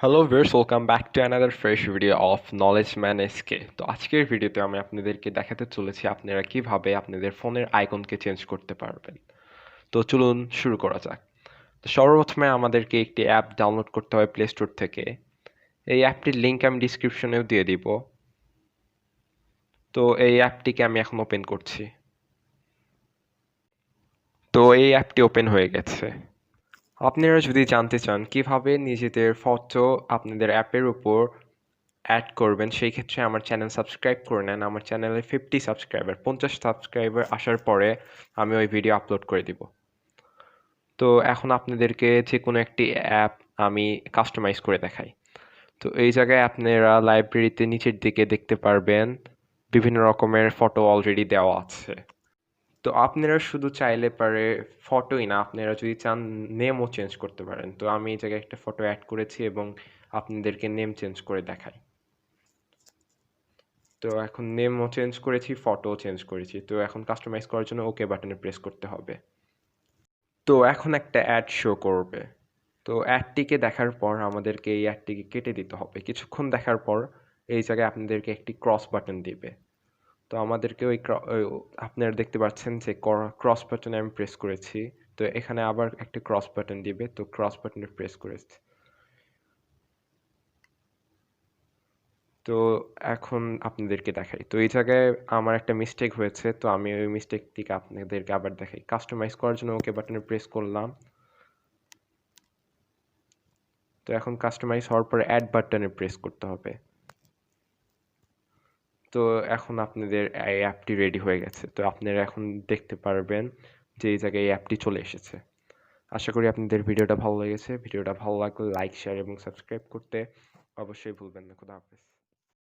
Hello viewers, welcome back to another fresh video of Knowledgeman SK। তো আজকের ভিডিওতে আমি আপনাদেরকে দেখাতে চলেছি আপনারা কিভাবে আপনাদের ফোনের আইকনকে চেঞ্জ করতে পারবেন। তো চলুন শুরু করা যাক। তো সর্বপ্রথমে আমাদেরকে একটি অ্যাপ ডাউনলোড করতে হবে প্লে স্টোর থেকে। এই অ্যাপটির লিঙ্ক আমি ডিসক্রিপশনেও দিয়ে দিব। তো এই অ্যাপটিকে আমি এখন ওপেন করছি। তো এই অ্যাপটি ওপেন হয়ে গেছে। আপনারা যদি জানতে চান কিভাবে নিজেদের ফটো আপনাদের অ্যাপের উপর অ্যাড করবেন, সেই ক্ষেত্রে আমার চ্যানেল সাবস্ক্রাইব করে নেন। আমার চ্যানেলে 50 সাবস্ক্রাইবার আসার পরে আমি ওই ভিডিও আপলোড করে দিব। তো এখন আপনাদেরকে যে কোনো একটি অ্যাপ আমি কাস্টমাইজ করে দেখাই। তো এই জায়গায় আপনারা লাইব্রেরিতে নিচের দিকে দেখতে পারবেন বিভিন্ন রকমের ফটো অলরেডি দেওয়া আছে। তো আপনারা শুধু চাইলে পারে ফটোই না, আপনারা যদি চান নেমও চেঞ্জ করতে পারেন। তো আমি এই জায়গায় একটা ফটো অ্যাড করেছি এবং আপনাদেরকে নেম চেঞ্জ করে দেখাই। তো এখন নেমও চেঞ্জ করেছি, ফটোও চেঞ্জ করেছি। তো এখন কাস্টমাইজ করার জন্য ওকে বাটনে প্রেস করতে হবে। তো এখন একটা অ্যাড শো করবে। তো অ্যাডটিকে দেখার পর আমাদেরকে এই অ্যাডটিকে কেটে দিতে হবে। কিছুক্ষণ দেখার পর এই জায়গায় আপনাদেরকে একটি ক্রস বাটন দিবে। তো আমাদেরকে আপনারা দেখতে পাচ্ছেন যে ক্রস বাটনে আমি প্রেস করেছি। তো এখানে আবার একটা ক্রস বাটন দিবে। তো ক্রস বাটনে প্রেস করেছি। তো এখন আপনাদেরকে দেখাই। তো এই জায়গায় আমার একটা মিস্টেক হয়েছে। তো আমি ওই মিস্টেকটিকে আপনাদেরকে আবার দেখাই। কাস্টমাইজ করার জন্য ওকে বাটনে প্রেস করলাম। তো এখন কাস্টমাইজ হওয়ার পরে অ্যাড বাটনে প্রেস করতে হবে। তো এখন আপনাদের এই অ্যাপটি রেডি হয়ে গেছে। তো আপনারা এখন দেখতে পারবেন যে এই জায়গায় এই অ্যাপটি চলে এসেছে। আশা করি আপনাদের ভিডিওটা ভালো লেগেছে। ভিডিওটা ভালো লাগলে লাইক, শেয়ার এবং সাবস্ক্রাইব করতে অবশ্যই ভুলবেন না। খোদা হাফেজ।